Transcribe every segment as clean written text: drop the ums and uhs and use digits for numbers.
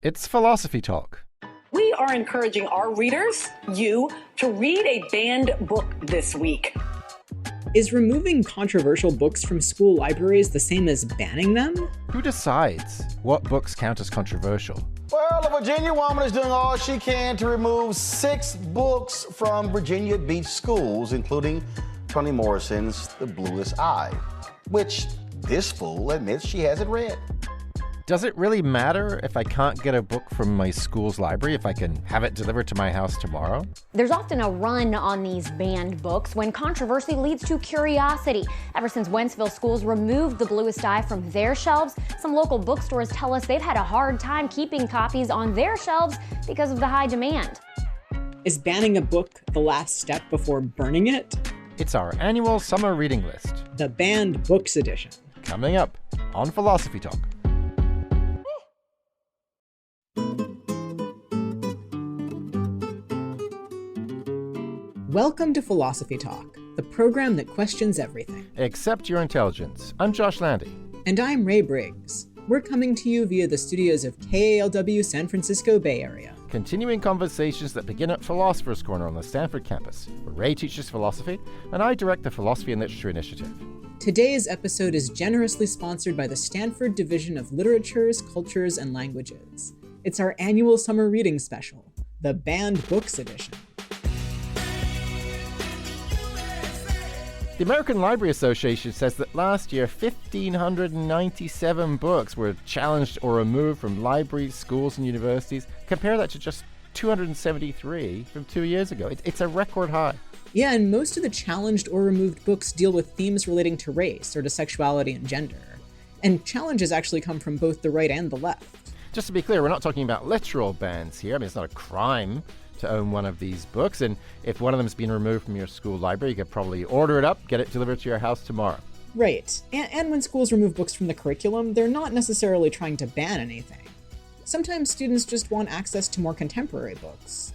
It's Philosophy Talk. We are encouraging our readers, you, to read a banned book this week. Is removing controversial books from school libraries the same as banning them? Who decides what books count as controversial? Well, a Virginia woman is doing all she can to remove 6 books from Virginia Beach schools, including Toni Morrison's The Bluest, which this fool admits she hasn't read. Does it really matter if I can't get a book from my school's library if I can have it delivered to my house tomorrow? There's often a run on these banned books when controversy leads to curiosity. Ever since Wentzville schools removed The Bluest from their shelves, some local bookstores tell us they've had a hard time keeping copies on their shelves because of the high demand. Is banning a book the last step before burning it? It's our annual summer reading list. The Banned Books Edition. Coming up on Philosophy Talk. Welcome to Philosophy Talk, the program that questions everything. Except your intelligence. I'm Josh Landy. And I'm Ray Briggs. We're coming to you via the studios of KALW San Francisco Bay Area. Continuing conversations that begin at Philosopher's Corner on the Stanford campus, where Ray teaches philosophy and I direct the Philosophy and Literature Initiative. Today's episode is generously sponsored by the Stanford Division of Literatures, Cultures, and Languages. It's our annual summer reading special, the Banned Books Edition. The American Library Association says that last year, 1,597 books were challenged or removed from libraries, schools, and universities. Compare that to just 273 from 2 years ago. It's a record high. Yeah, and most of the challenged or removed books deal with themes relating to race or to sexuality and gender. And challenges actually come from both the right and the left. Just to be clear, we're not talking about literal bans here. I mean, it's not a crime to own one of these books, and if one of them's been removed from your school library, you could probably order it up, get it delivered to your house tomorrow. Right. And when schools remove books from the curriculum, they're not necessarily trying to ban anything. Sometimes students just want access to more contemporary books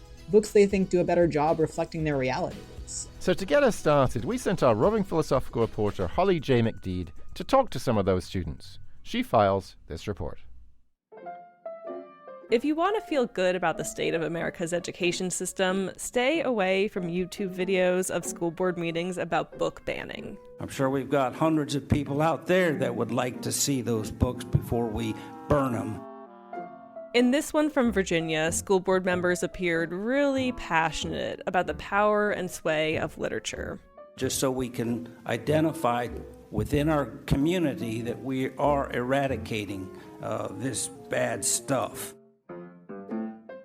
they think do a better job reflecting their realities. So to get us started, we sent our roving philosophical reporter Holly J. McDeed to talk to some of those students. She files this report. If you want to feel good about the state of America's education system, stay away from YouTube videos of school board meetings about book banning. I'm sure we've got hundreds of people out there that would like to see those books before we burn them. In this one from Virginia, school board members appeared really passionate about the power and sway of literature. Just so we can identify within our community that we are eradicating this bad stuff.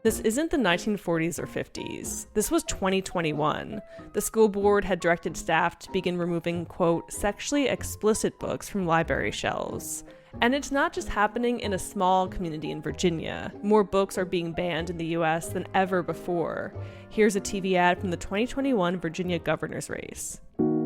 This isn't the 1940s or 50s. This was 2021. The school board had directed staff to begin removing, quote, sexually explicit books from library shelves. And it's not just happening in a small community in Virginia. More books are being banned in the U.S. than ever before. Here's a TV ad from the 2021 Virginia governor's race.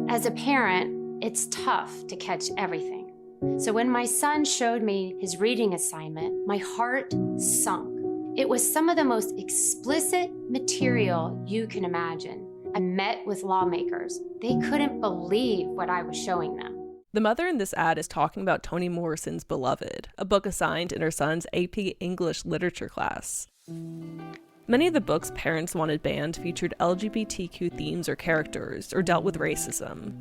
As a parent, it's tough to catch everything. So when my son showed me his reading assignment, my heart sunk. It was some of the most explicit material you can imagine. I met with lawmakers. They couldn't believe what I was showing them. The mother in this ad is talking about Toni Morrison's Beloved, a book assigned in her son's AP English literature class. Many of the books parents wanted banned featured LGBTQ themes or characters, or dealt with racism.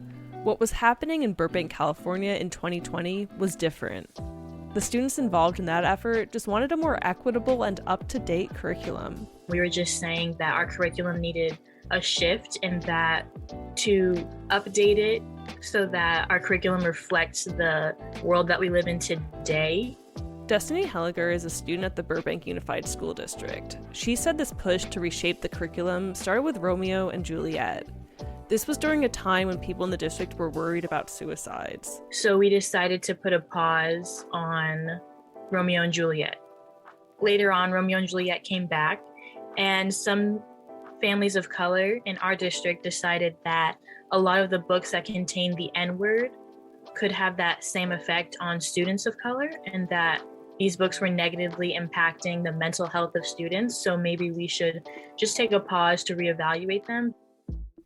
What was happening in Burbank, California in 2020 was different. The students involved in that effort just wanted a more equitable and up-to-date curriculum. We were just saying that our curriculum needed a shift and that to update it so that our curriculum reflects the world that we live in today. Destiny Helliger is a student at the Burbank Unified School District. She said this push to reshape the curriculum started with Romeo and Juliet. This was during a time when people in the district were worried about suicides. So we decided to put a pause on Romeo and Juliet. Later on, Romeo and Juliet came back, and some families of color in our district decided that a lot of the books that contain the N-word could have that same effect on students of color, and that these books were negatively impacting the mental health of students. So maybe we should just take a pause to reevaluate them.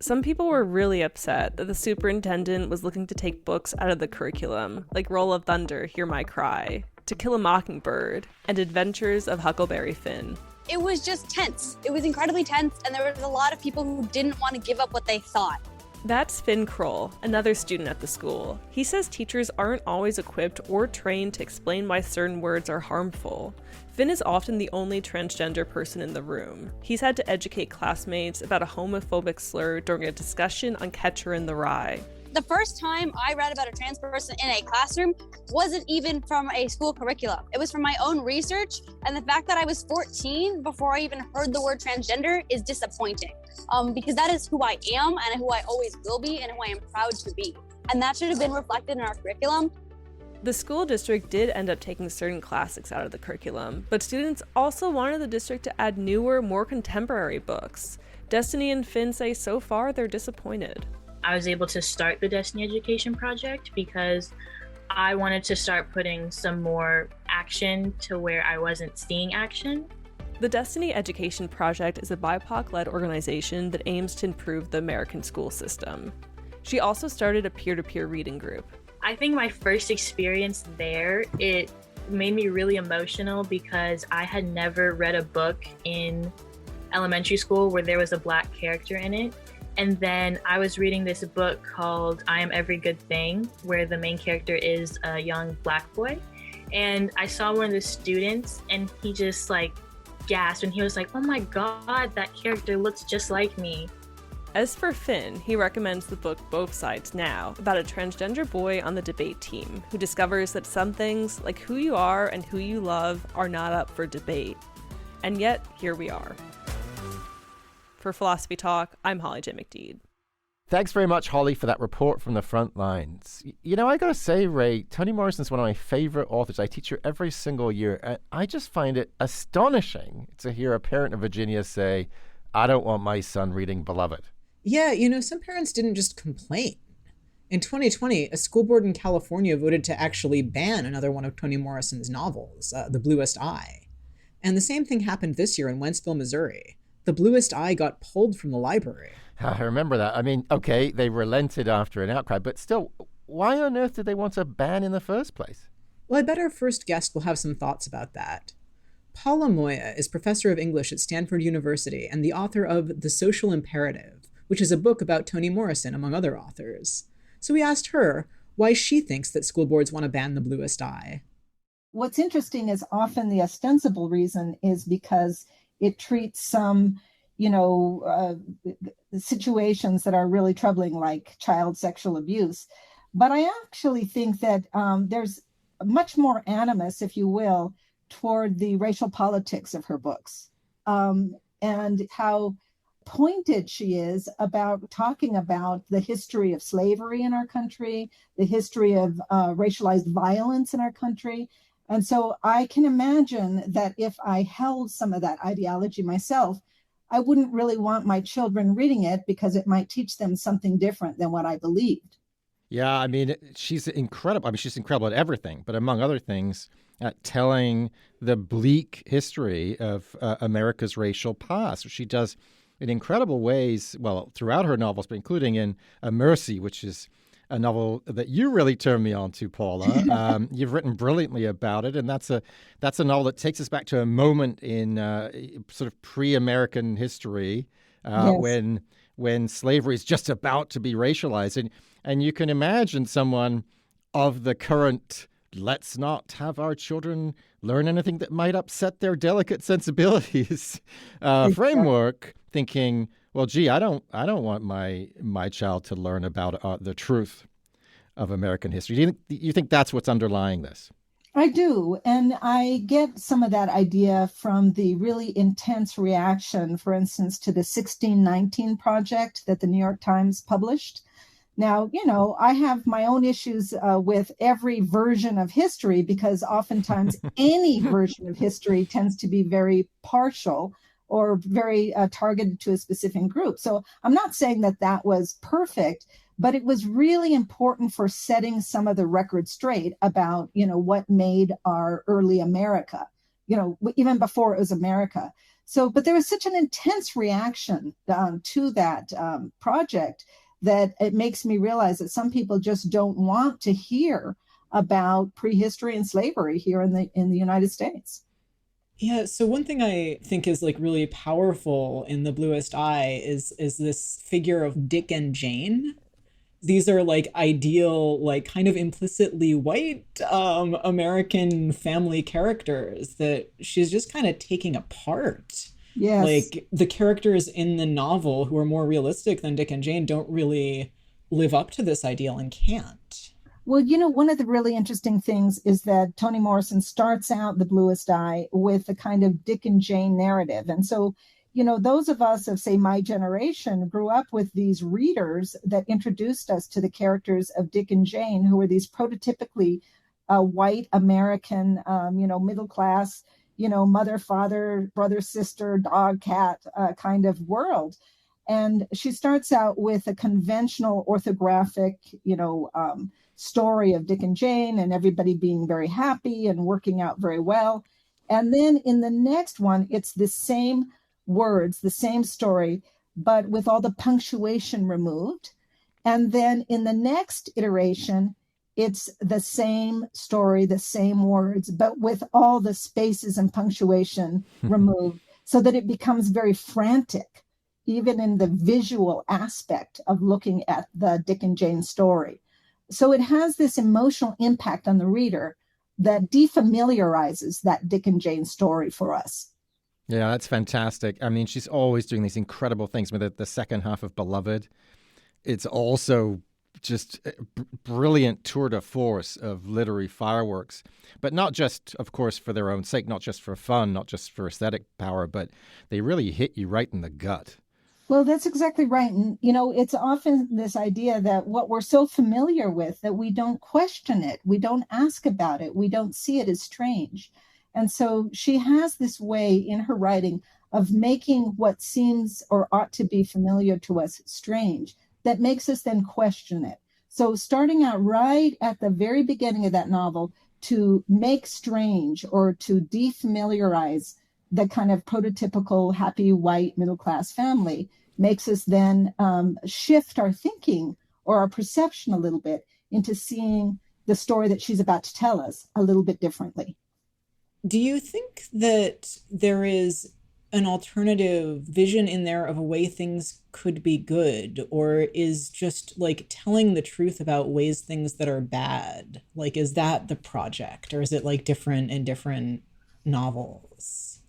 Some people were really upset that the superintendent was looking to take books out of the curriculum, like Roll of Thunder, Hear My Cry. To Kill a Mockingbird, and Adventures of Huckleberry Finn. It was just tense. It was incredibly tense, and there was a lot of people who didn't want to give up what they thought. That's Finn Kroll, another student at the school. He says teachers aren't always equipped or trained to explain why certain words are harmful. Finn is often the only transgender person in the room. He's had to educate classmates about a homophobic slur during a discussion on Catcher in the Rye. The first time I read about a trans person in a classroom wasn't even from a school curriculum. It was from my own research, and the fact that I was 14 before I even heard the word transgender is disappointing, because that is who I am and who I always will be and who I am proud to be. And that should have been reflected in our curriculum. The school district did end up taking certain classics out of the curriculum, but students also wanted the district to add newer, more contemporary books. Destiny and Finn say so far they're disappointed. I was able to start the Destiny Education Project because I wanted to start putting some more action to where I wasn't seeing action. The Destiny Education Project is a BIPOC-led organization that aims to improve the American school system. She also started a peer-to-peer reading group. I think my first experience there, it made me really emotional because I had never read a book in elementary school where there was a Black character in it. And then I was reading this book called I Am Every Good Thing, where the main character is a young Black boy. And I saw one of the students and he just gasped and he was like, "Oh my God, that character looks just like me." As for Finn, he recommends the book Both Sides Now, about a transgender boy on the debate team who discovers that some things, like who you are and who you love, are not up for debate. And yet, here we are. For Philosophy Talk, I'm Holly J. McDede. Thanks very much, Holly, for that report from the front lines. You know, I gotta say, Ray, Toni Morrison's one of my favorite authors. I teach her every single year, and I just find it astonishing to hear a parent in Virginia say, "I don't want my son reading Beloved." Yeah, some parents didn't just complain. In 2020, a school board in California voted to actually ban another one of Toni Morrison's novels, The Bluest Eye. And the same thing happened this year in Wentzville, Missouri. The Bluest Eye got pulled from the library. I remember that. I mean, okay, they relented after an outcry, but still, why on earth did they want a ban in the first place? Well, I bet our first guest will have some thoughts about that. Paula Moya is professor of English at Stanford University and the author of The Social Imperative, which is a book about Toni Morrison, among other authors. So we asked her why she thinks that school boards want to ban The Bluest Eye. What's interesting is often the ostensible reason is because it treats some, situations that are really troubling, like child sexual abuse. But I actually think that there's much more animus, if you will, toward the racial politics of her books, and how pointed she is about talking about the history of slavery in our country, the history of racialized violence in our country. And so I can imagine that if I held some of that ideology myself, I wouldn't really want my children reading it because it might teach them something different than what I believed. Yeah, I mean, she's incredible. I mean, she's incredible at everything, but among other things, at telling the bleak history of America's racial past. She does in incredible ways, well, throughout her novels, but including in Mercy, which is a novel that you really turned me on to, Paula. You've written brilliantly about it, and that's a novel that takes us back to a moment in sort of pre-American history yes. when slavery is just about to be racialized. And you can imagine someone of the current, let's not have our children learn anything that might upset their delicate sensibilities framework, thinking, well, gee, I don't want my child to learn about the truth of American history. Do you think that's what's underlying this? I do. And I get some of that idea from the really intense reaction, for instance, to the 1619 project that the New York Times published. Now, I have my own issues with every version of history because oftentimes any version of history tends to be very partial or very targeted to a specific group. So I'm not saying that was perfect, but it was really important for setting some of the record straight about, what made our early America, even before it was America. So, but there was such an intense reaction to that project that it makes me realize that some people just don't want to hear about prehistory and slavery here in the United States. Yeah, so one thing I think is like really powerful in The Bluest Eye is this figure of Dick and Jane. These are like ideal, like kind of implicitly white American family characters that she's just kind of taking apart. Yes. Like the characters in the novel who are more realistic than Dick and Jane don't really live up to this ideal and can't. Well, one of the really interesting things is that Toni Morrison starts out The Bluest Eye with a kind of Dick and Jane narrative. And so, those of us of, say, my generation grew up with these readers that introduced us to the characters of Dick and Jane, who were these prototypically white American, middle class, mother, father, brother, sister, dog, cat kind of world. And she starts out with a conventional orthographic, story of Dick and Jane and everybody being very happy and working out very well. And then in the next one, it's the same words, the same story, but with all the punctuation removed. And then in the next iteration, it's the same story, the same words, but with all the spaces and punctuation removed, so that it becomes very frantic, even in the visual aspect of looking at the Dick and Jane story. So it has this emotional impact on the reader that defamiliarizes that Dick and Jane story for us. Yeah, that's fantastic. I mean, she's always doing these incredible things with the second half of Beloved. It's also just a brilliant tour de force of literary fireworks, but not just, of course, for their own sake, not just for fun, not just for aesthetic power, but they really hit you right in the gut. Well, that's exactly right. And, it's often this idea that what we're so familiar with, that we don't question it, we don't ask about it, we don't see it as strange. And so she has this way in her writing of making what seems or ought to be familiar to us strange, that makes us then question it. So starting out right at the very beginning of that novel to make strange or to defamiliarize the kind of prototypical happy white middle class family makes us then shift our thinking or our perception a little bit into seeing the story that she's about to tell us a little bit differently. Do you think that there is an alternative vision in there of a way things could be good, or is just like telling the truth about ways things that are bad? Like, is that the project, or is it like different in different novels?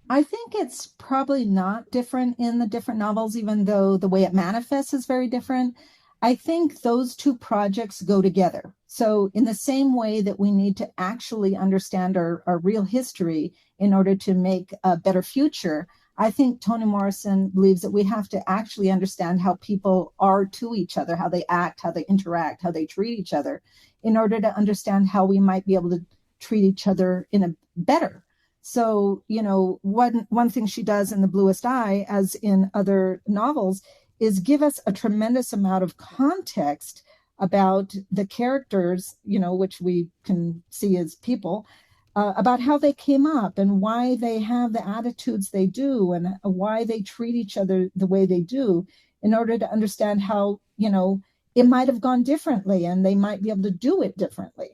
I think it's probably not different in the different novels, even though the way it manifests is very different. I think those two projects go together. So in the same way that we need to actually understand our real history in order to make a better future, I think Toni Morrison believes that we have to actually understand how people are to each other, how they act, how they interact, how they treat each other, in order to understand how we might be able to treat each other in a better. So, one thing she does in The Bluest Eye, as in other novels, is give us a tremendous amount of context about the characters, which we can see as people, about how they came up and why they have the attitudes they do and why they treat each other the way they do, in order to understand how, it might have gone differently and they might be able to do it differently.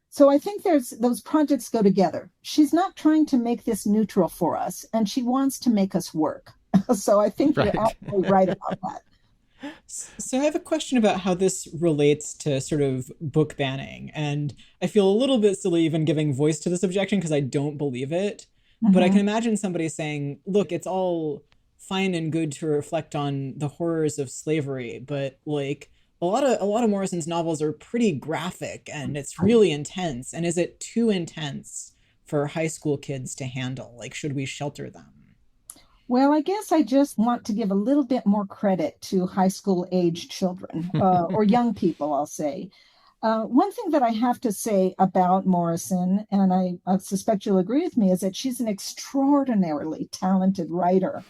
So I think those projects go together. She's not trying to make this neutral for us, and she wants to make us work. So I think you're absolutely right about that. So I have a question about how this relates to sort of book banning. And I feel a little bit silly even giving voice to this objection because I don't believe it. Mm-hmm. But I can imagine somebody saying, look, it's all fine and good to reflect on the horrors of slavery, but like a lot of Morrison's novels are pretty graphic and it's really intense. And is it too intense for high school kids to handle? Like, should we shelter them? Well, I guess I just want to give a little bit more credit to high school age children or young people, I'll say. One thing that I have to say about Morrison, and I suspect you'll agree with me, is that she's an extraordinarily talented writer.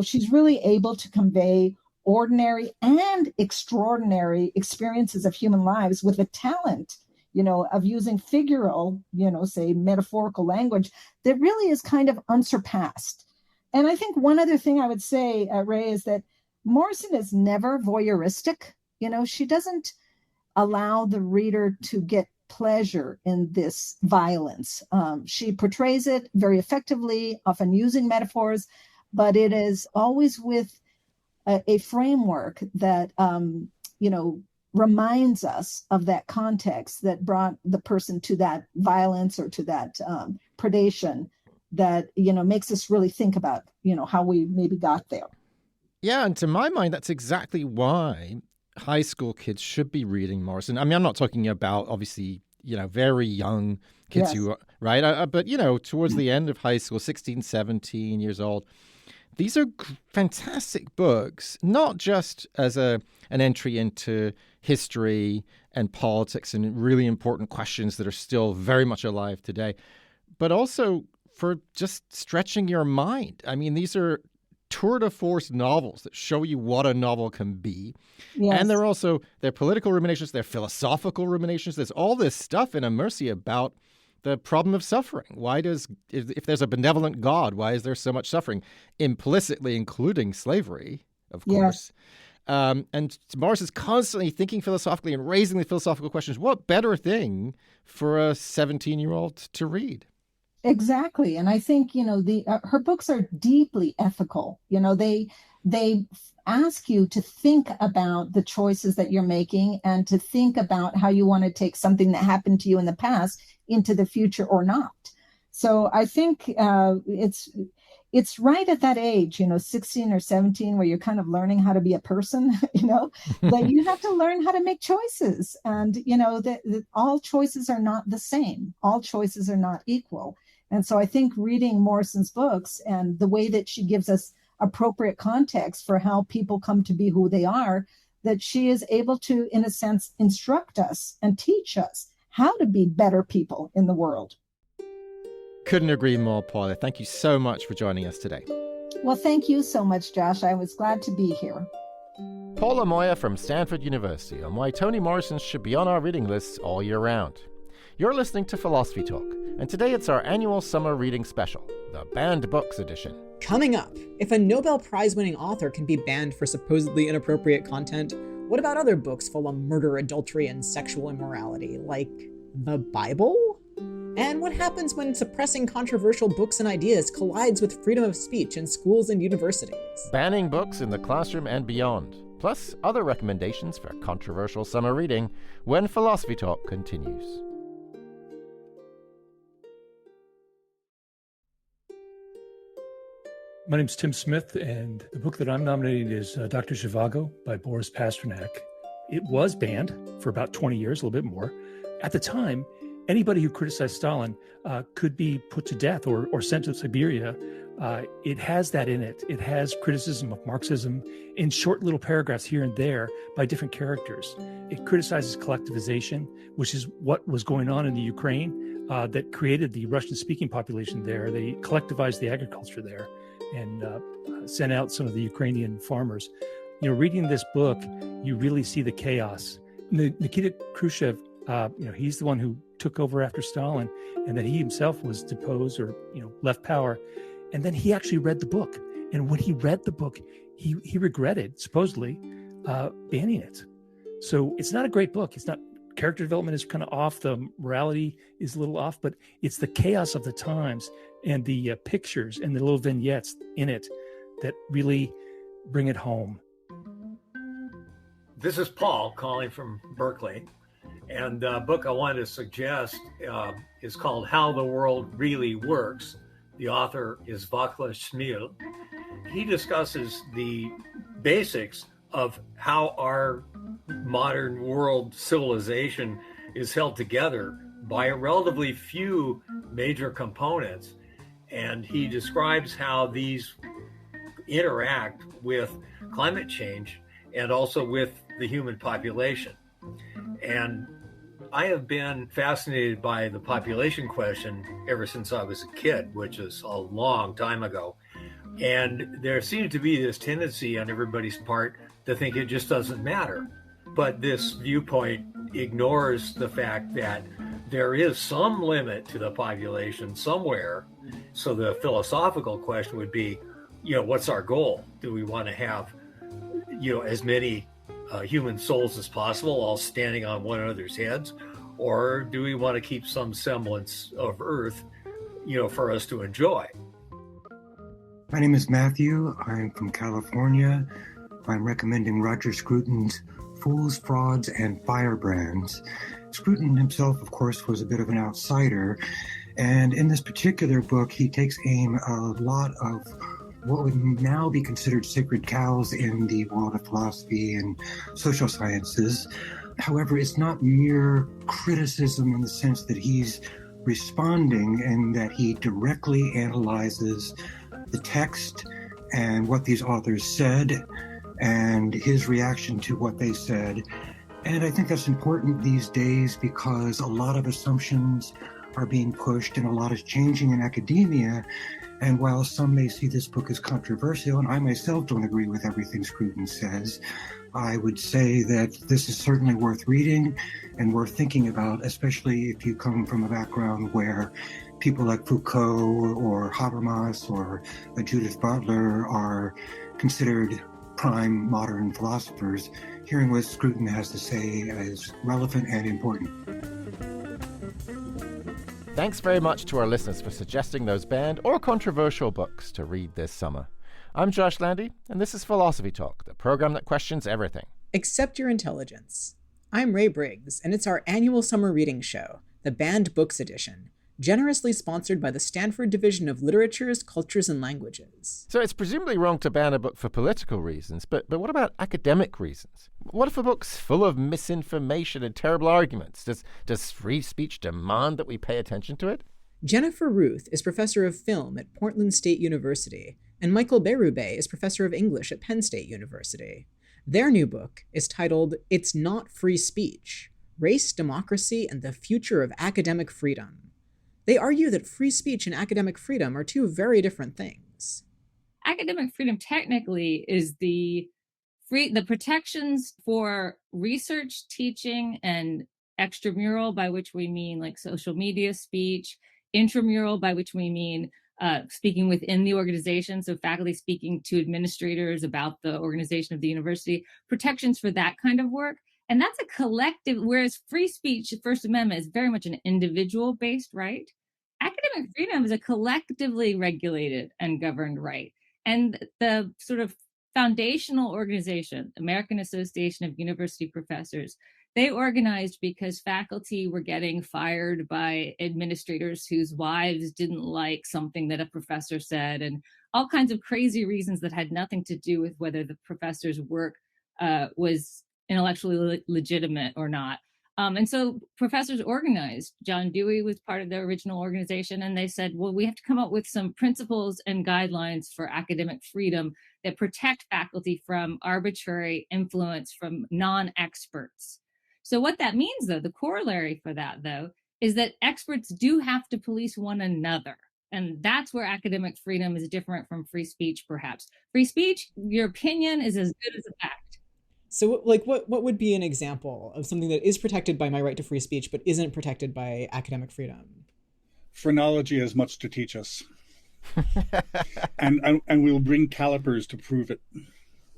She's really able to convey ordinary and extraordinary experiences of human lives with a talent, of using figural, say metaphorical language that really is kind of unsurpassed. And I think one other thing I would say, Ray, is that Morrison is never voyeuristic. She doesn't allow the reader to get pleasure in this violence. She portrays it very effectively, often using metaphors, but it is always with a framework that, reminds us of that context that brought the person to that violence or to that predation that, makes us really think about, how we maybe got there. Yeah, and to my mind, that's exactly why high school kids should be reading Morrison. I mean, I'm not talking about, obviously, very young kids who are, right? But, towards the end of high school, 16, 17 years old, these are fantastic books, not just as an entry into history and politics and really important questions that are still very much alive today, but also for just stretching your mind. I mean, these are tour de force novels that show you what a novel can be. Yes. And they're political ruminations, they're philosophical ruminations. There's all this stuff in A Mercy about the problem of suffering. If there's a benevolent God, why is there so much suffering? Implicitly including slavery, of course. Yes. And Morris is constantly thinking philosophically and raising the philosophical questions. What better thing for a 17-year-old to read? Exactly. And I think, her books are deeply ethical. They ask you to think about the choices that you're making and to think about how you want to take something that happened to you in the past into the future or not. So I think it's right at that age, 16 or 17, where you're kind of learning how to be a person, that you have to learn how to make choices. And, that all choices are not the same. All choices are not equal. And so I think reading Morrison's books and the way that she gives us appropriate context for how people come to be who they are, that she is able to, in a sense, instruct us and teach us how to be better people in the world. Couldn't agree more, Paula. Thank you so much for joining us today. Well, thank you so much, Josh. I was glad to be here. Paula Moya from Stanford University on why Toni Morrison should be on our reading lists all year round. You're listening to Philosophy Talk, and today it's our annual summer reading special, the Banned Books edition. Coming up, if a Nobel Prize-winning author can be banned for supposedly inappropriate content, what about other books full of murder, adultery, and sexual immorality, like the Bible? And what happens when suppressing controversial books and ideas collides with freedom of speech in schools and universities? Banning books in the classroom and beyond, plus other recommendations for controversial summer reading when Philosophy Talk continues. My name's Tim Smith, and the book that I'm nominating is Dr. Zhivago by Boris Pasternak. It was banned for about 20 years, a little bit more. At the time, anybody who criticized Stalin could be put to death or sent to Siberia. It has that in it. It has criticism of Marxism in short little paragraphs here and there by different characters. It criticizes collectivization, which is what was going on in the Ukraine that created the Russian-speaking population there. They collectivized the agriculture there and sent out some of the Ukrainian farmers. Reading this book, you really see the chaos. Nikita Khrushchev, he's the one who took over after Stalin, and that he himself was deposed or, left power. And then he actually read the book. And when he read the book, he regretted, supposedly, banning it. So it's not a great book. It's not, character development is kind of off. The morality is a little off, but it's the chaos of the times and the pictures and the little vignettes in it that really bring it home. This is Paul calling from Berkeley. And the book I wanted to suggest is called How the World Really Works. The author is Václav Smil. He discusses the basics of how our modern world civilization is held together by relatively few major components. And he describes how these interact with climate change and also with the human population. And I have been fascinated by the population question ever since I was a kid, which is a long time ago. And there seems to be this tendency on everybody's part to think it just doesn't matter. But this viewpoint ignores the fact that there is some limit to the population somewhere. So the philosophical question would be, what's our goal? Do we want to have, as many human souls as possible, all standing on one another's heads? Or do we want to keep some semblance of Earth, for us to enjoy? My name is Matthew. I'm from California. I'm recommending Roger Scruton's Fools, Frauds, and Firebrands. Scruton himself, of course, was a bit of an outsider. And in this particular book, he takes aim a lot of what would now be considered sacred cows in the world of philosophy and social sciences. However, it's not mere criticism in the sense that he's responding and that he directly analyzes the text and what these authors said and his reaction to what they said. And I think that's important these days because a lot of assumptions are being pushed and a lot is changing in academia. And while some may see this book as controversial, and I myself don't agree with everything Scruton says, I would say that this is certainly worth reading and worth thinking about, especially if you come from a background where people like Foucault or Habermas or Judith Butler are considered prime modern philosophers. Hearing what Scruton has to say is relevant and important. Thanks very much to our listeners for suggesting those banned or controversial books to read this summer. I'm Josh Landy, and this is Philosophy Talk, the program that questions everything. Except your intelligence. I'm Ray Briggs, and it's our annual summer reading show, the Banned Books Edition, generously sponsored by the Stanford Division of Literatures, Cultures, and Languages. So it's presumably wrong to ban a book for political reasons, but what about academic reasons? What if a book's full of misinformation and terrible arguments? Does free speech demand that we pay attention to it? Jennifer Ruth is professor of film at Portland State University, and Michael Bérubé is professor of English at Penn State University. Their new book is titled It's Not Free Speech: Race, Democracy, and the Future of Academic Freedom. They argue that free speech and academic freedom are two very different things. Academic freedom technically is the protections for research, teaching, and extramural, by which we mean like social media speech, intramural, by which we mean speaking within the organization, so faculty speaking to administrators about the organization of the university, protections for that kind of work. And that's a collective, whereas free speech, First Amendment, is very much an individual-based right. Academic freedom is a collectively regulated and governed right. And the sort of foundational organization, American Association of University Professors, they organized because faculty were getting fired by administrators whose wives didn't like something that a professor said, and all kinds of crazy reasons that had nothing to do with whether the professor's work was intellectually legitimate or not. And so professors organized. John Dewey was part of the original organization, and they said, well, we have to come up with some principles and guidelines for academic freedom that protect faculty from arbitrary influence from non-experts. So what that means, though, the corollary for that, though, is that experts do have to police one another. And that's where academic freedom is different from free speech, perhaps. Free speech, your opinion is as good as a fact. So what would be an example of something that is protected by my right to free speech but isn't protected by academic freedom? Phrenology has much to teach us. and we'll bring calipers to prove it.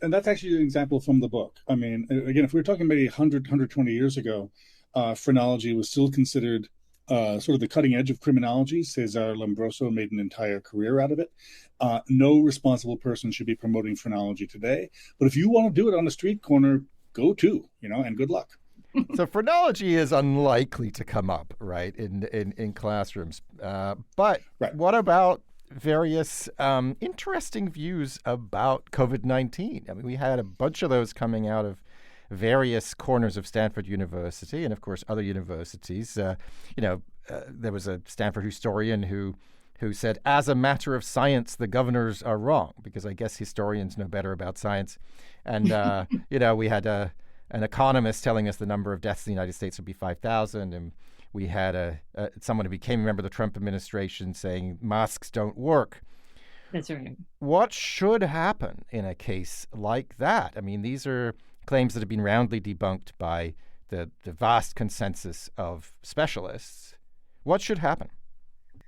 And that's actually an example from the book. I mean, again, if we were talking maybe 120 years ago, phrenology was still considered sort of the cutting edge of criminology. Cesar Lombroso made an entire career out of it. No responsible person should be promoting phrenology today. But if you want to do it on a street corner, go to, and good luck. So phrenology is unlikely to come up, right, in classrooms. But right. What about various interesting views about COVID-19? I mean, we had a bunch of those coming out of various corners of Stanford University and, of course, other universities. There was a Stanford historian who said, as a matter of science, the governors are wrong, because I guess historians know better about science. And, we had an economist telling us the number of deaths in the United States would be 5,000. And we had someone who became a member of the Trump administration saying masks don't work. That's right. What should happen in a case like that? I mean, these are claims that have been roundly debunked by the vast consensus of specialists. What should happen?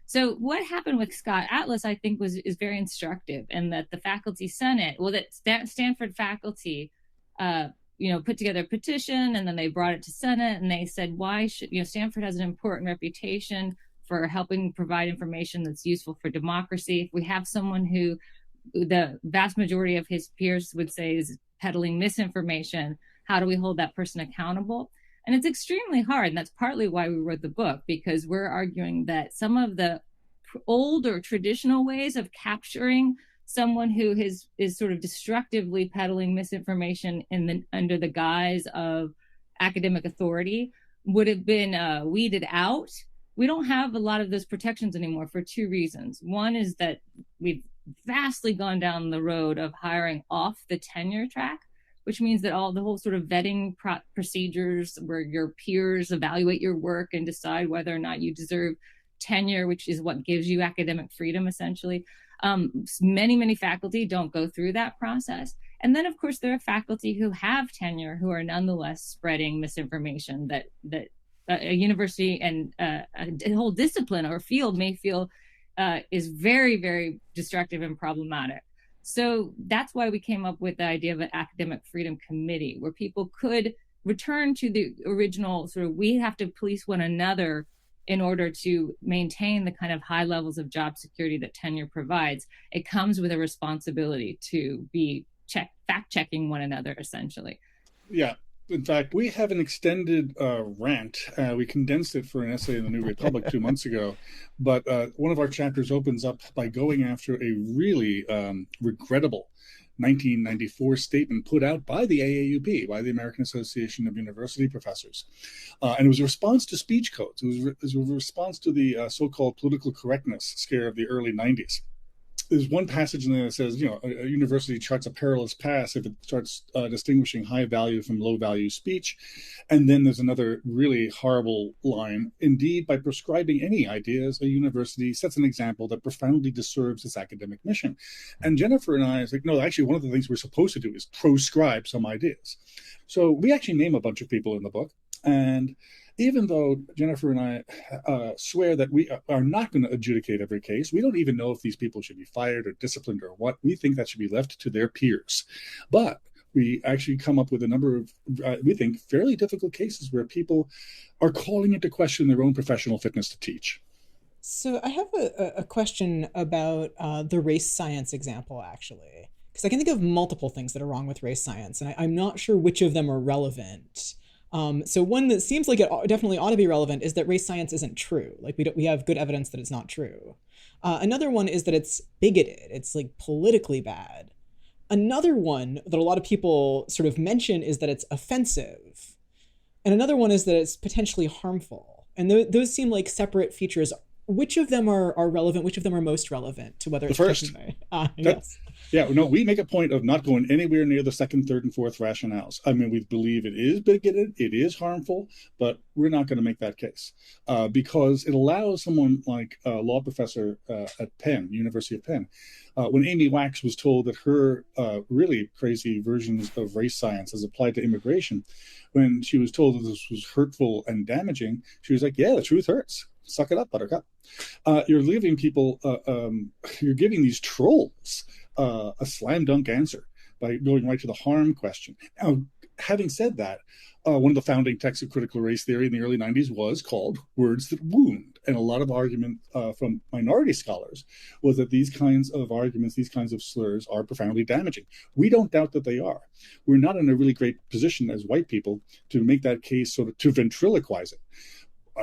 So what happened with Scott Atlas, I think, is very instructive, and that the faculty senate, that Stanford faculty put together a petition, and then they brought it to Senate, and they said, why should, Stanford has an important reputation for helping provide information that's useful for democracy. If we have someone who the vast majority of his peers would say is peddling misinformation, how do we hold that person accountable? And it's extremely hard. And that's partly why we wrote the book, because we're arguing that some of the old or traditional ways of capturing someone who is sort of destructively peddling misinformation under the guise of academic authority would have been weeded out. We don't have a lot of those protections anymore for two reasons. One is that we've vastly gone down the road of hiring off the tenure track, which means that the whole sort of vetting procedures where your peers evaluate your work and decide whether or not you deserve tenure, which is what gives you academic freedom, essentially. Many faculty don't go through that process. And then, of course, there are faculty who have tenure who are nonetheless spreading misinformation that a university and a whole discipline or field may feel is very, very destructive and problematic. So that's why we came up with the idea of an academic freedom committee, where people could return to the original sort of, we have to police one another in order to maintain the kind of high levels of job security that tenure provides. It comes with a responsibility to be fact-checking one another, essentially. Yeah. In fact, we have an extended rant. We condensed it for an essay in the New Republic 2 months ago. But one of our chapters opens up by going after a really regrettable 1994 statement put out by the AAUP, by the American Association of University Professors. And it was a response to speech codes. It was a response to the so-called political correctness scare of the early 90s. There's one passage in there that says, a university charts a perilous path if it starts distinguishing high value from low value speech. And then there's another really horrible line. Indeed, by prescribing any ideas, a university sets an example that profoundly disturbs its academic mission. And Jennifer and I was like, no, actually, one of the things we're supposed to do is proscribe some ideas. So we actually name a bunch of people in the book. And even though Jennifer and I swear that we are not going to adjudicate every case, we don't even know if these people should be fired or disciplined or what. We think that should be left to their peers. But we actually come up with a number of, we think, fairly difficult cases where people are calling into question their own professional fitness to teach. So I have a question about the race science example, actually, because I can think of multiple things that are wrong with race science, and I'm not sure which of them are relevant. So one that seems like it definitely ought to be relevant is that race science isn't true. Like we have good evidence that it's not true. Another one is that it's bigoted. It's like politically bad. Another one that a lot of people sort of mention is that it's offensive. And another one is that it's potentially harmful. And those seem like separate features. Which of them are relevant? Which of them are most relevant to whether it's first? Yes. Yeah, no, we make a point of not going anywhere near the second, third, and fourth rationales. I mean, we believe it is bigoted, it is harmful, but we're not going to make that case because it allows someone like a law professor at Penn, University of Penn, when Amy Wax was told that her really crazy versions of race science as applied to immigration, when she was told that this was hurtful and damaging, she was like, yeah, the truth hurts. Suck it up, buttercup. You're leaving people, you're giving these trolls a slam dunk answer by going right to the harm question. Now, having said that, one of the founding texts of critical race theory in the early 90s was called Words That Wound. And a lot of argument from minority scholars was that these kinds of arguments, these kinds of slurs are profoundly damaging. We don't doubt that they are. We're not in a really great position as white people to make that case, sort of to ventriloquize it.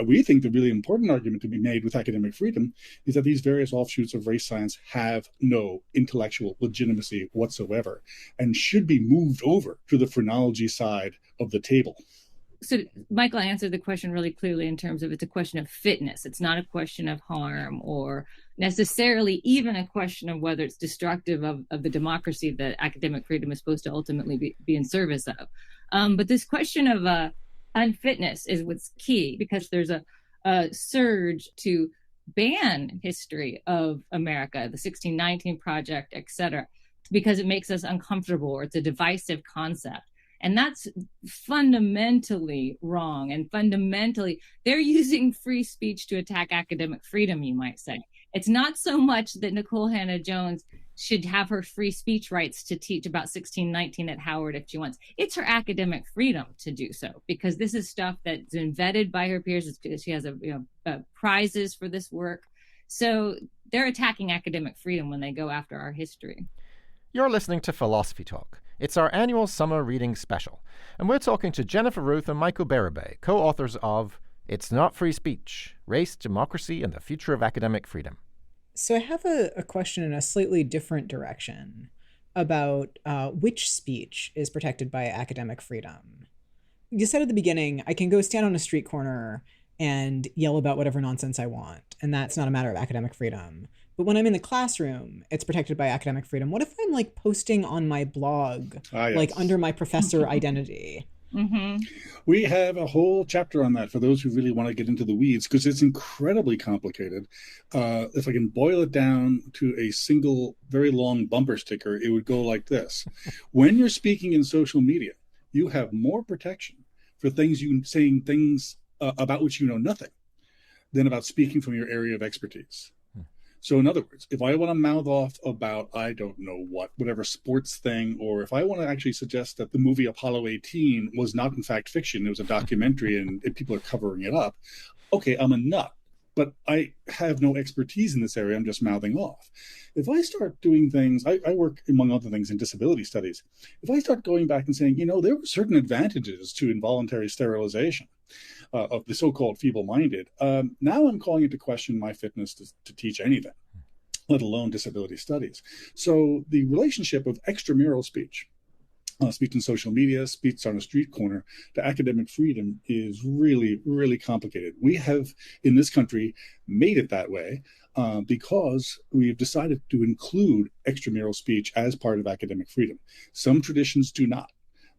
We think the really important argument to be made with academic freedom is that these various offshoots of race science have no intellectual legitimacy whatsoever and should be moved over to the phrenology side of the table. So Michael answered the question really clearly in terms of it's a question of fitness. It's not a question of harm or necessarily even a question of whether it's destructive of the democracy that academic freedom is supposed to ultimately be in service of. But this question of unfitness is what's key, because there's a surge to ban history of America, the 1619 Project, et cetera, because it makes us uncomfortable or it's a divisive concept. And that's fundamentally wrong. And fundamentally, they're using free speech to attack academic freedom, you might say. It's not so much that Nicole Hannah-Jones should have her free speech rights to teach about 1619 at Howard if she wants. It's her academic freedom to do so, because this is stuff that's been vetted by her peers. She has prizes for this work. So they're attacking academic freedom when they go after our history. You're listening to Philosophy Talk. It's our annual summer reading special. And we're talking to Jennifer Ruth and Michael Bérubé, co-authors of It's Not Free Speech, Race, Democracy, and the Future of Academic Freedom. So I have a question in a slightly different direction about which speech is protected by academic freedom. You said at the beginning, I can go stand on a street corner and yell about whatever nonsense I want, and that's not a matter of academic freedom. But when I'm in the classroom, it's protected by academic freedom. What if I'm like posting on my blog, yes. like under my professor identity? Mm-hmm. We have a whole chapter on that for those who really want to get into the weeds, because it's incredibly complicated. If I can boil it down to a single, very long bumper sticker, it would go like this. When you're speaking in social media, you have more protection for saying things about which you know nothing than about speaking from your area of expertise. So in other words, if I want to mouth off about, I don't know whatever sports thing, or if I want to actually suggest that the movie Apollo 18 was not in fact fiction, it was a documentary and people are covering it up, okay, I'm a nut. But I have no expertise in this area. I'm just mouthing off. If I start doing things, I work, among other things, in disability studies. If I start going back and saying, there were certain advantages to involuntary sterilization of the so-called feeble-minded, now I'm calling into question my fitness to teach anything, let alone disability studies. So the relationship of extramural speech, speech in social media, speech on a street corner, to academic freedom is really, really complicated. We have, in this country, made it that way because we've decided to include extramural speech as part of academic freedom. Some traditions do not.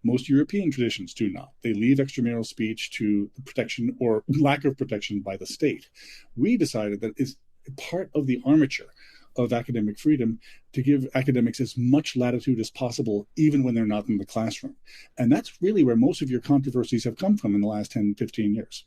Most European traditions do not. They leave extramural speech to the protection or lack of protection by the state. We decided that it's part of the armature of academic freedom to give academics as much latitude as possible, even when they're not in the classroom. And that's really where most of your controversies have come from in the last 10, 15 years.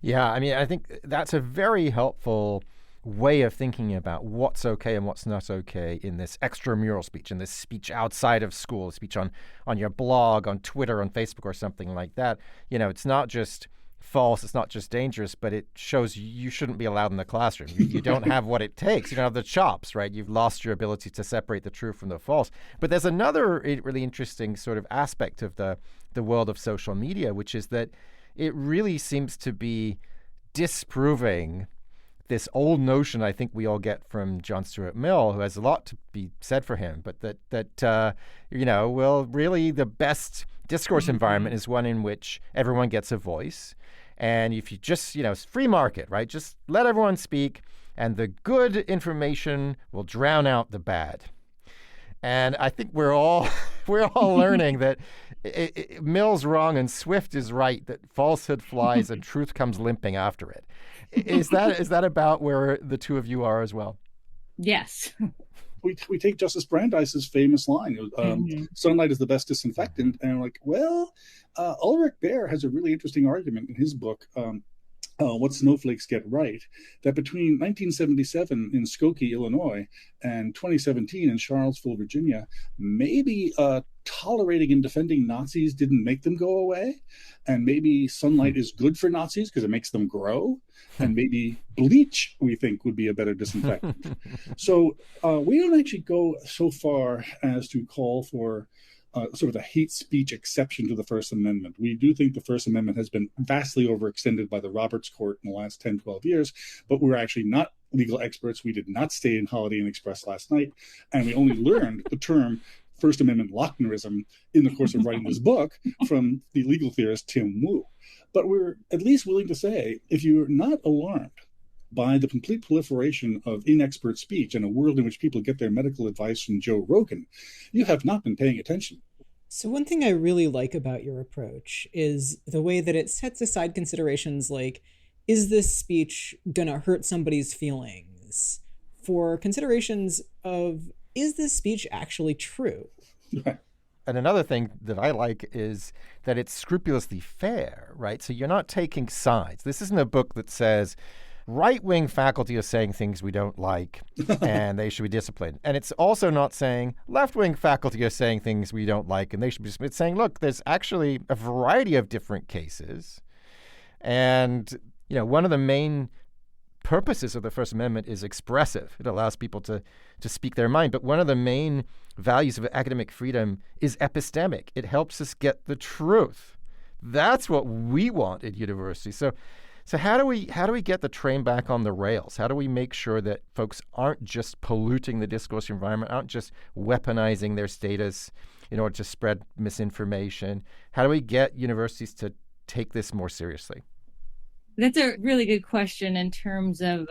Yeah, I mean, I think that's a very helpful way of thinking about what's okay and what's not okay in this extramural speech, in this speech outside of school, speech on your blog, on Twitter, on Facebook, or something like that. It's not just false, it's not just dangerous, but it shows you shouldn't be allowed in the classroom. You don't have what it takes. You don't have the chops, right? You've lost your ability to separate the true from the false. But there's another really interesting sort of aspect of the world of social media, which is that it really seems to be disproving this old notion I think we all get from John Stuart Mill, who has a lot to be said for him, but that really the best discourse environment is one in which everyone gets a voice. And if you just, it's free market, right? Just let everyone speak and the good information will drown out the bad. And I think we're all learning that Mill's wrong and Swift is right, that falsehood flies and truth comes limping after it. Is that about where the two of you are as well? Yes. We take Justice Brandeis's famous line, sunlight is the best disinfectant. And we're like, Ulrich Baer has a really interesting argument in his book, What Snowflakes Get Right, that between 1977 in Skokie, Illinois, and 2017 in Charlottesville, Virginia, maybe tolerating and defending Nazis didn't make them go away, and maybe sunlight is good for Nazis because it makes them grow, and maybe bleach, we think, would be a better disinfectant. So we don't actually go so far as to call for sort of a hate speech exception to the First Amendment. We do think the First Amendment has been vastly overextended by the Roberts Court in the last 10, 12 years, but we're actually not legal experts. We did not stay in Holiday Inn Express last night, and we only learned the term First Amendment Lochnerism in the course of writing this book from the legal theorist Tim Wu. But we're at least willing to say, if you're not alarmed by the complete proliferation of inexpert speech in a world in which people get their medical advice from Joe Rogan, you have not been paying attention. So one thing I really like about your approach is the way that it sets aside considerations like, is this speech going to hurt somebody's feelings? For considerations of, is this speech actually true? And another thing that I like is that it's scrupulously fair, right? So you're not taking sides. This isn't a book that says, right-wing faculty are saying things we don't like and they should be disciplined. And it's also not saying left-wing faculty are saying things we don't like and they should be disciplined. It's saying, look, there's actually a variety of different cases. And, you know, one of the main purposes of the First Amendment is expressive. It allows people to speak their mind. But one of the main values of academic freedom is epistemic. It helps us get the truth. That's what we want at universities. So how do we get the train back on the rails? How do we make sure that folks aren't just polluting the discourse environment, aren't just weaponizing their status in order to spread misinformation? How do we get universities to take this more seriously? That's a really good question in terms of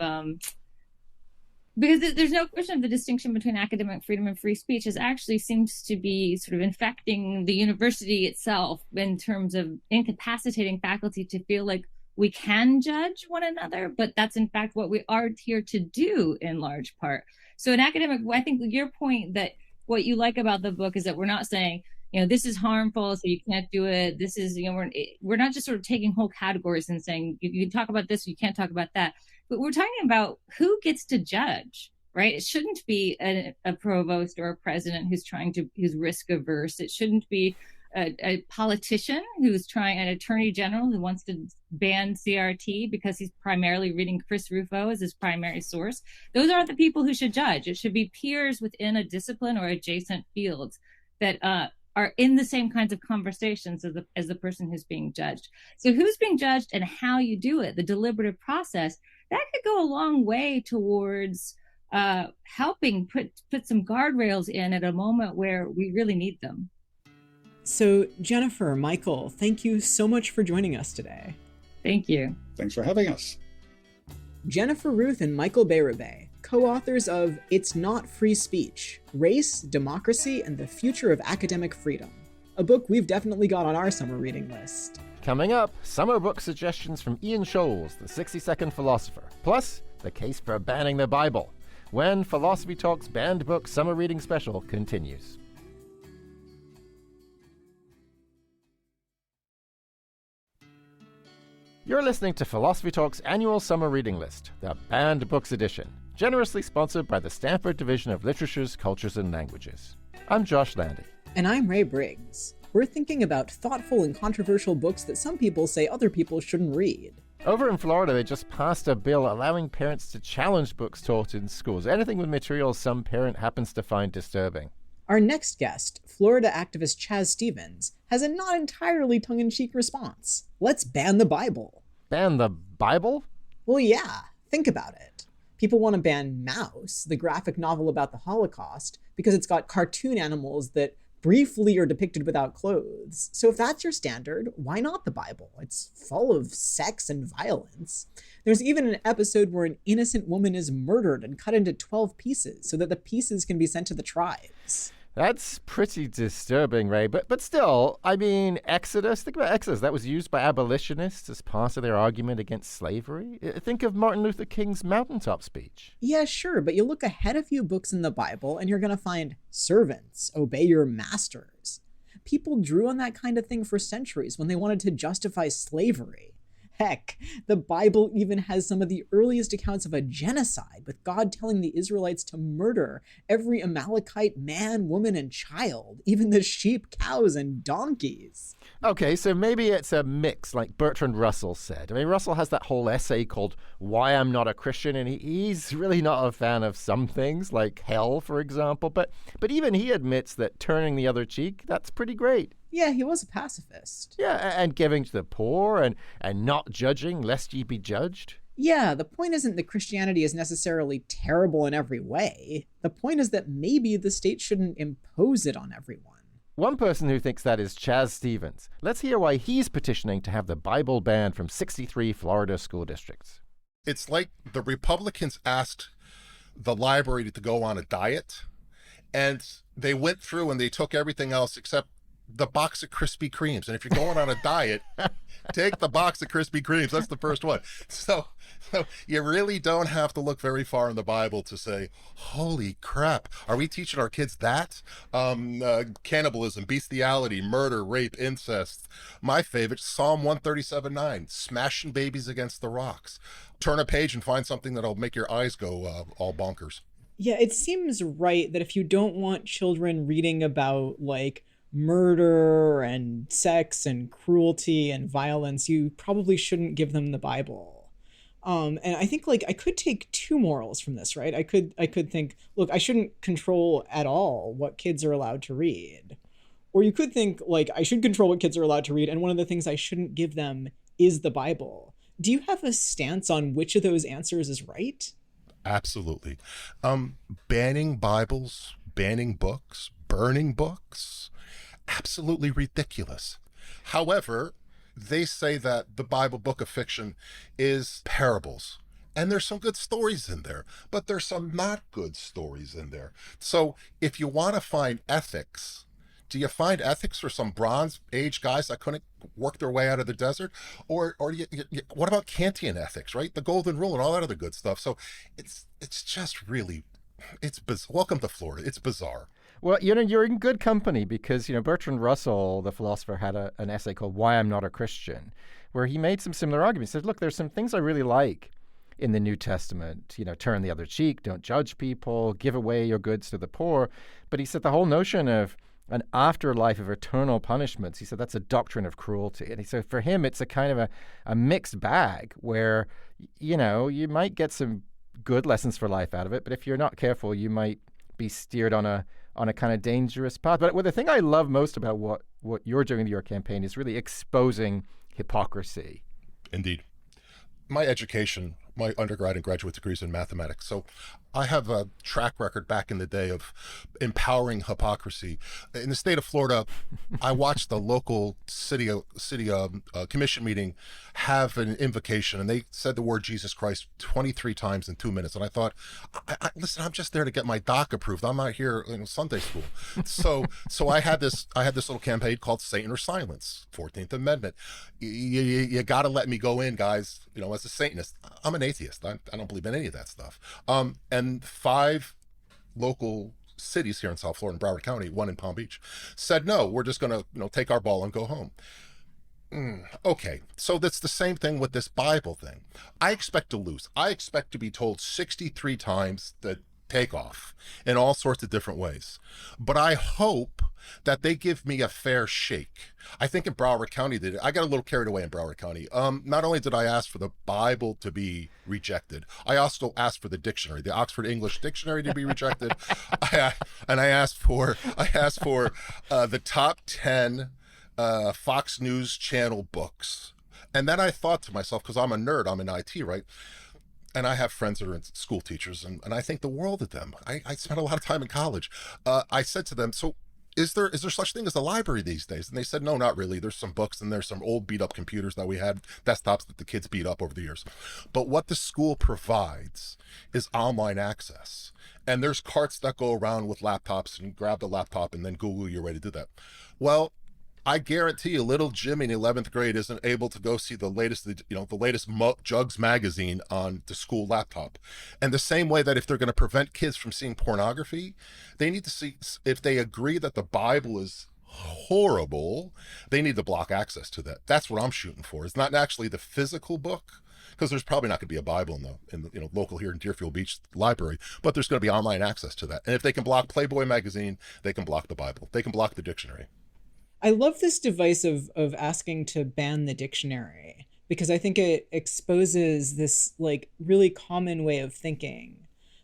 because there's no question of the distinction between academic freedom and free speech is actually seems to be sort of infecting the university itself in terms of incapacitating faculty to feel like we can judge one another, but that's in fact what we are here to do in large part. So in academic, I think your point that what you like about the book is that we're not saying, you know, this is harmful, so you can't do it. This is, you know, we're not just sort of taking whole categories and saying you can talk about this, you can't talk about that. But we're talking about who gets to judge, right? It shouldn't be a provost or a president who's risk averse. It shouldn't be a politician an attorney general who wants to ban CRT because he's primarily reading Chris Rufo as his primary source. Those aren't the people who should judge. It should be peers within a discipline or adjacent fields that are in the same kinds of conversations as the person who's being judged. So who's being judged and how you do it, the deliberative process, that could go a long way towards helping put some guardrails in at a moment where we really need them. So Jennifer, Michael, thank you so much for joining us today. Thank you. Thanks for having us. Jennifer Ruth and Michael Bérubé, co-authors of It's Not Free Speech, Race, Democracy, and the Future of Academic Freedom, a book we've definitely got on our summer reading list. Coming up, summer book suggestions from Ian Scholes, the 60-second philosopher, plus the case for banning the Bible, when Philosophy Talk's Banned Book Summer Reading Special continues. You're listening to Philosophy Talk's annual summer reading list, the Banned Books Edition, generously sponsored by the Stanford Division of Literatures, Cultures, and Languages. I'm Josh Landy. And I'm Ray Briggs. We're thinking about thoughtful and controversial books that some people say other people shouldn't read. Over in Florida, they just passed a bill allowing parents to challenge books taught in schools, anything with material some parent happens to find disturbing. Our next guest, Florida activist Chaz Stevens, has a not entirely tongue-in-cheek response. Let's ban the Bible. Ban the Bible? Well, yeah. Think about it. People want to ban Mouse, the graphic novel about the Holocaust, because it's got cartoon animals that briefly are depicted without clothes. So if that's your standard, why not the Bible? It's full of sex and violence. There's even an episode where an innocent woman is murdered and cut into 12 pieces so that the pieces can be sent to the tribes. That's pretty disturbing, Ray. But still, I mean, Exodus. Think about Exodus. That was used by abolitionists as part of their argument against slavery. Think of Martin Luther King's mountaintop speech. Yeah, sure. But you look ahead a few books in the Bible and you're going to find servants, obey your masters. People drew on that kind of thing for centuries when they wanted to justify slavery. Heck, the Bible even has some of the earliest accounts of a genocide, with God telling the Israelites to murder every Amalekite man, woman, and child, even the sheep, cows, and donkeys. Okay, so maybe it's a mix, like Bertrand Russell said. I mean, Russell has that whole essay called Why I'm Not a Christian, and he's really not a fan of some things, like hell, for example. But even he admits that turning the other cheek, that's pretty great. Yeah, he was a pacifist. Yeah, and giving to the poor and not judging lest ye be judged. Yeah, the point isn't that Christianity is necessarily terrible in every way. The point is that maybe the state shouldn't impose it on everyone. One person who thinks that is Chaz Stevens. Let's hear why he's petitioning to have the Bible banned from 63 Florida school districts. It's like the Republicans asked the library to go on a diet, and they went through and they took everything else except the box of Krispy Kremes. And if you're going on a diet, take the box of Krispy Kremes. That's the first one. So you really don't have to look very far in the Bible to say, holy crap, are we teaching our kids that? Cannibalism, bestiality, murder, rape, incest. My favorite, Psalm 137:9, smashing babies against the rocks. turn a page and find something that'll make your eyes go all bonkers. Yeah, it seems right that if you don't want children reading about like murder and sex and cruelty and violence, you probably shouldn't give them the Bible. And I think like I could take two morals from this, right? I could think, look, I shouldn't control at all what kids are allowed to read. Or you could think like I should control what kids are allowed to read, and one of the things I shouldn't give them is the Bible. Do you have a stance on which of those answers is right? Absolutely. Banning Bibles, banning books, burning books, absolutely ridiculous. However, they say that the Bible, book of fiction, is parables. And there's some good stories in there, but there's some not good stories in there. So if you want to find ethics, do you find ethics for some Bronze Age guys that couldn't work their way out of the desert? Or what about Kantian ethics, right? The Golden Rule and all that other good stuff. So it's just really, welcome to Florida. It's bizarre. Well, you're in good company because, Bertrand Russell, the philosopher, had an essay called Why I'm Not a Christian, where he made some similar arguments. He said, look, there's some things I really like in the New Testament, turn the other cheek, don't judge people, give away your goods to the poor. But he said the whole notion of an afterlife of eternal punishments, he said that's a doctrine of cruelty. And he said for him, it's a kind of a mixed bag where, you might get some good lessons for life out of it, but if you're not careful, you might be steered on a kind of dangerous path. But the thing I love most about what you're doing to your campaign is really exposing hypocrisy. Indeed. My education, my undergrad and graduate degrees in mathematics. So I have a track record back in the day of empowering hypocrisy. In the state of Florida, I watched the local city commission meeting have an invocation, and they said the word Jesus Christ 23 times in 2 minutes. And I thought, listen, I'm just there to get my doc approved. I'm not here in Sunday school. So I had this little campaign called Satan or Silence, 14th Amendment. You got to let me go in, guys. As a Satanist, I'm an atheist. I don't believe in any of that stuff. And 5 local cities here in South Florida, in Broward County, one in Palm Beach, said, no, we're just going to, take our ball and go home. Okay, so that's the same thing with this Bible thing. I expect to lose. I expect to be told 63 times that take off in all sorts of different ways. But I hope that they give me a fair shake. I think in Broward County, I got a little carried away in Broward County. Not only did I ask for the Bible to be rejected, I also asked for the dictionary, the Oxford English Dictionary to be rejected. And I asked for the top 10 Fox News Channel books. And then I thought to myself, because I'm a nerd, I'm in IT, right? And I have friends that are school teachers, and I think the world of them. I spent a lot of time in college. I said to them, so is there such thing as a library these days? And they said, no, not really. There's some books, and there's some old beat up computers that we had, desktops that the kids beat up over the years. But what the school provides is online access. And there's carts that go around with laptops, and grab the laptop and then Google your way to do that. Well, I guarantee you little Jimmy in 11th grade isn't able to go see the latest Jugs magazine on the school laptop. And the same way that if they're going to prevent kids from seeing pornography, they need to see, if they agree that the Bible is horrible, they need to block access to that. That's what I'm shooting for. It's not actually the physical book, because there's probably not going to be a Bible in the local here in Deerfield Beach library, but there's going to be online access to that. And if they can block Playboy magazine, they can block the Bible. They can block the dictionary. I love this device of asking to ban the dictionary, because I think it exposes this like really common way of thinking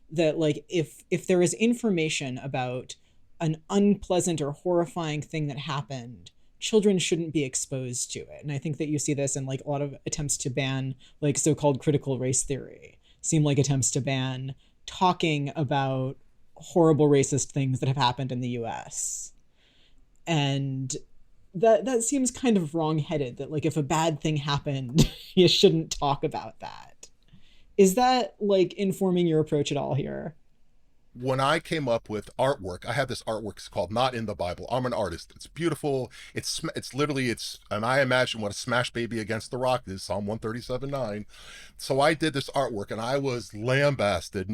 that like if there is information about an unpleasant or horrifying thing that happened, children shouldn't be exposed to it. And I think that you see this in like a lot of attempts to ban like so-called critical race theory, seem like attempts to ban talking about horrible racist things that have happened in the US. And that seems kind of wrong-headed, that like if a bad thing happened, you shouldn't talk about that. Is that like informing your approach at all here? When I came up with artwork, I have this artwork, it's called Not in the Bible. I'm an artist. It's beautiful. It's literally, and I imagine what a smash baby against the rock is, Psalm 137:9. So I did this artwork, and I was lambasted,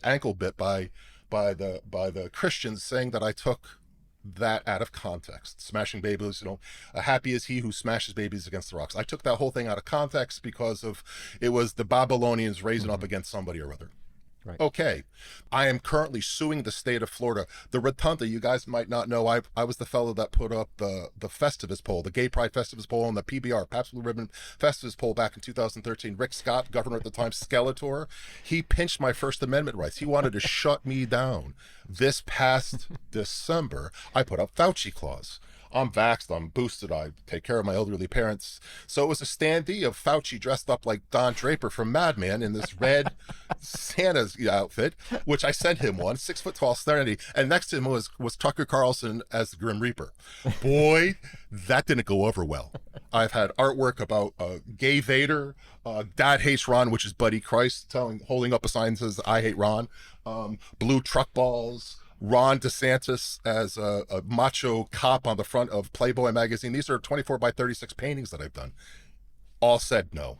ankle bit by the Christians, saying that I took that out of context. Smashing babies, happy is he who smashes babies against the rocks. I took that whole thing out of context because it was the Babylonians raising up against somebody or other. Right. Okay, I am currently suing the state of Florida. The Rotunda, you guys might not know, I was the fellow that put up the Festivus poll, the Gay Pride Festivus poll, and the PBR, Pabst Blue Ribbon Festivus poll back in 2013. Rick Scott, governor at the time, Skeletor, he pinched my First Amendment rights. He wanted to shut me down. This past December, I put up Fauci clause. I'm vaxxed, I'm boosted, I take care of my elderly parents. So it was a standee of Fauci dressed up like Don Draper from Mad Men in this red Santa's outfit, which I sent him one, 6'12" serenity. And next to him was Tucker Carlson as the Grim Reaper. Boy, that didn't go over well. I've had artwork about gay Vader, Dad Hates Ron, which is Buddy Christ holding up a sign that says I hate Ron, blue truck balls, Ron DeSantis as a macho cop on the front of Playboy magazine. These are 24 by 36 paintings that I've done. All said no.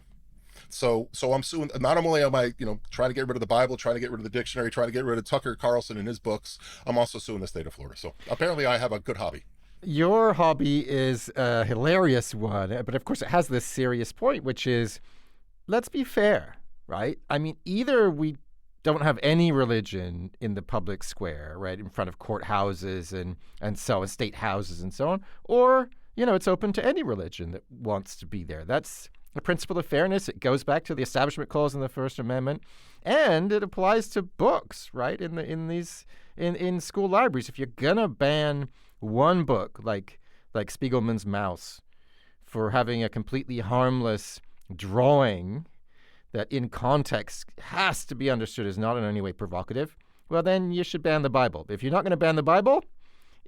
So I'm suing. Not only am I, trying to get rid of the Bible, trying to get rid of the dictionary, trying to get rid of Tucker Carlson and his books, I'm also suing the state of Florida. So apparently I have a good hobby. Your hobby is a hilarious one, but of course it has this serious point, which is, let's be fair, right? I mean, either we don't have any religion in the public square, right, in front of courthouses and state houses and so on, or, it's open to any religion that wants to be there. That's the principle of fairness. It goes back to the Establishment Clause in the First Amendment, and it applies to books, right, in school libraries. If you're gonna ban one book like Spiegelman's Mouse for having a completely harmless drawing that in context has to be understood as not in any way provocative, well, then you should ban the Bible. If you're not going to ban the Bible,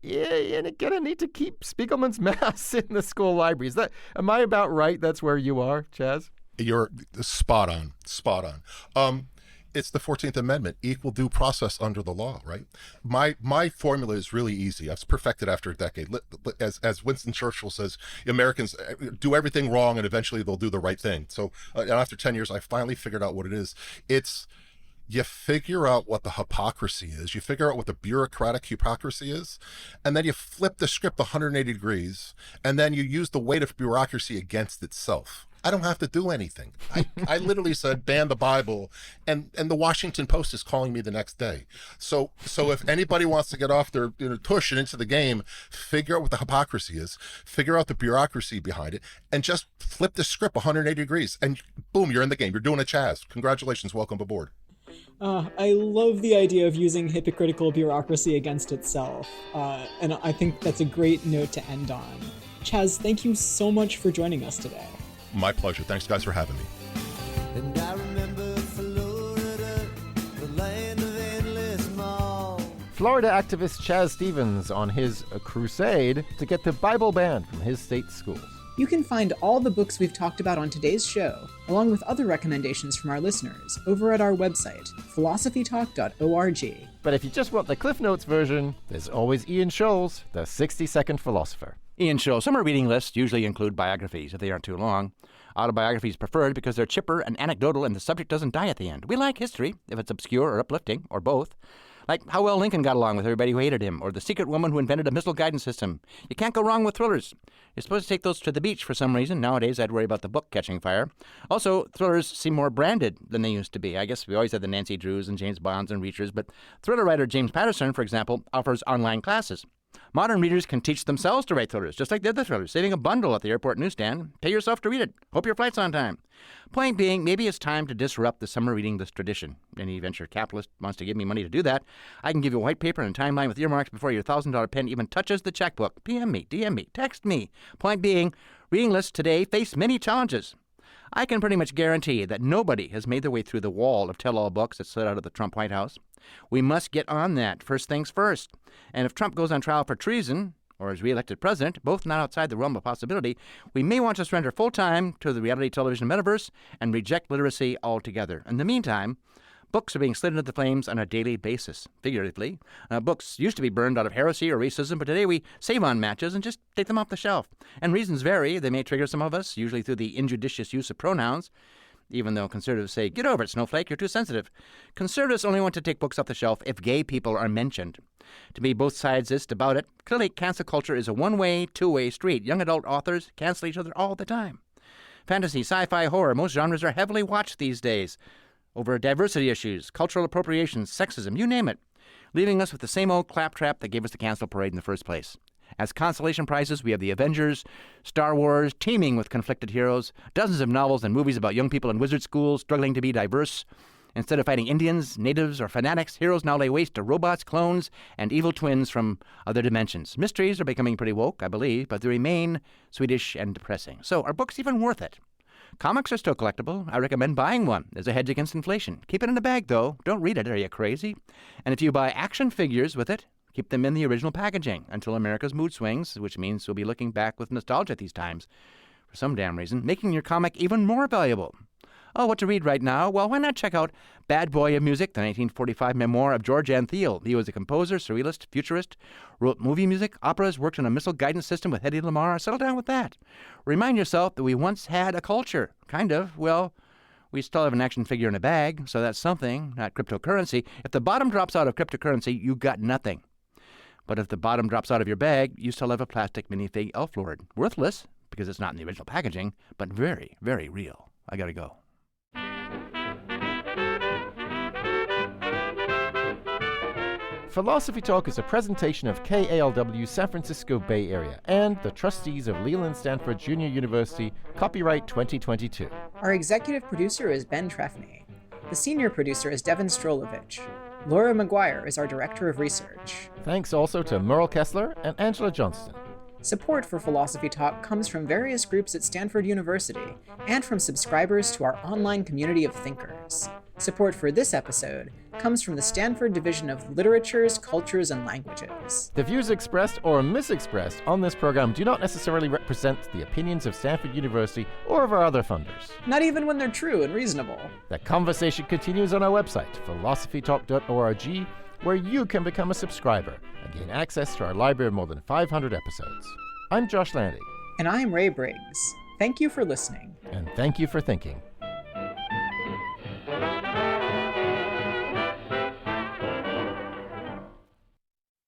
you're going to need to keep Spiegelman's Mass in the school libraries. Am I about right? That's where you are, Chaz? You're spot on. It's the 14th Amendment, equal due process under the law, right? My formula is really easy. I've perfected after a decade. As Winston Churchill says, Americans do everything wrong and eventually they'll do the right thing. So after 10 years, I finally figured out what it is. It's you figure out what the hypocrisy is. You figure out what the bureaucratic hypocrisy is, and then you flip the script 180 degrees, and then you use the weight of bureaucracy against itself. I don't have to do anything. I literally said ban the Bible, and the Washington Post is calling me the next day. So if anybody wants to get off their tush and into the game, figure out what the hypocrisy is, figure out the bureaucracy behind it, and just flip the script 180 degrees, and boom, you're in the game. You're doing a Chaz. Congratulations, welcome aboard. I love the idea of using hypocritical bureaucracy against itself, and I think that's a great note to end on. Chaz, thank you so much for joining us today. My pleasure. Thanks, guys, for having me. And I remember Florida, the land of endless mall. Florida activist Chaz Stevens on his crusade to get the Bible banned from his state schools. You can find all the books we've talked about on today's show, along with other recommendations from our listeners, over at our website, philosophytalk.org. But if you just want the Cliff Notes version, there's always Ian Scholl's The 60-Second Philosopher. Ian Scholl. Summer reading lists usually include biographies if they aren't too long. Autobiographies preferred because they're chipper and anecdotal and the subject doesn't die at the end. We like history if it's obscure or uplifting, or both. Like how well Lincoln got along with everybody who hated him, or the secret woman who invented a missile guidance system. You can't go wrong with thrillers. You're supposed to take those to the beach for some reason. Nowadays, I'd worry about the book catching fire. Also, thrillers seem more branded than they used to be. I guess we always had the Nancy Drews and James Bonds and Reachers, but thriller writer James Patterson, for example, offers online classes. Modern readers can teach themselves to write thrillers, just like the other thrillers, saving a bundle at the airport newsstand. Pay yourself to read it. Hope your flight's on time. Point being, maybe it's time to disrupt the summer reading list tradition. Any venture capitalist wants to give me money to do that. I can give you a white paper and a timeline with earmarks before your $1,000 pen even touches the checkbook. PM me, DM me, text me. Point being, reading lists today face many challenges. I can pretty much guarantee that nobody has made their way through the wall of tell-all books that slid out of the Trump White House. We must get on that, first things first. And if Trump goes on trial for treason, or is re-elected president, both not outside the realm of possibility, we may want to surrender full time to the reality television metaverse and reject literacy altogether. In the meantime, books are being slid into the flames on a daily basis, figuratively. Books used to be burned out of heresy or racism, but today we save on matches and just take them off the shelf. And reasons vary. They may trigger some of us, usually through the injudicious use of pronouns. even though conservatives say, get over it, snowflake, you're too sensitive. Conservatives only want to take books off the shelf if gay people are mentioned. To me, both sides exist about it. Clearly, cancel culture is a one-way, two-way street. Young adult authors cancel each other all the time. Fantasy, sci-fi, horror, most genres are heavily watched these days over diversity issues, cultural appropriation, sexism, you name it, leaving us with the same old claptrap that gave us the cancel parade in the first place. As consolation prizes, we have the Avengers, Star Wars, teeming with conflicted heroes, dozens of novels and movies about young people in wizard schools struggling to be diverse. Instead of fighting Indians, natives, or fanatics, heroes now lay waste to robots, clones, and evil twins from other dimensions. Mysteries are becoming pretty woke, I believe, but they remain Swedish and depressing. So are books even worth it? Comics are still collectible. I recommend buying one as a hedge against inflation. Keep it in a bag, though. Don't read it. Are you crazy? And if you buy action figures with it, keep them in the original packaging until America's mood swings, which means we'll be looking back with nostalgia at these times for some damn reason, making your comic even more valuable. Oh, what to read right now? Well, why not check out Bad Boy of Music, the 1945 memoir of George Antheil. He was a composer, surrealist, futurist, wrote movie music, operas, worked on a missile guidance system with Hedy Lamarr. Settle down with that. Remind yourself that we once had a culture. Kind of. Well, we still have an action figure in a bag, so that's something, not cryptocurrency. If the bottom drops out of cryptocurrency, you got nothing. But if the bottom drops out of your bag, you still have a plastic minifig elf lord. Worthless, because it's not in the original packaging, but very, very real. I gotta go. Philosophy Talk is a presentation of KALW San Francisco Bay Area and the trustees of Leland Stanford Junior University, copyright 2022. Our executive producer is Ben Trefny. The senior producer is Devin Strolovich. Laura McGuire is our director of research. Thanks also to Merle Kessler and Angela Johnston. Support for Philosophy Talk comes from various groups at Stanford University and from subscribers to our online community of thinkers. Support for this episode comes from the Stanford Division of Literatures, Cultures, and Languages. The views expressed or misexpressed on this program do not necessarily represent the opinions of Stanford University or of our other funders. Not even when they're true and reasonable. The conversation continues on our website, philosophytalk.org, where you can become a subscriber and gain access to our library of more than 500 episodes. I'm Josh Landy. And I'm Ray Briggs. Thank you for listening. And thank you for thinking.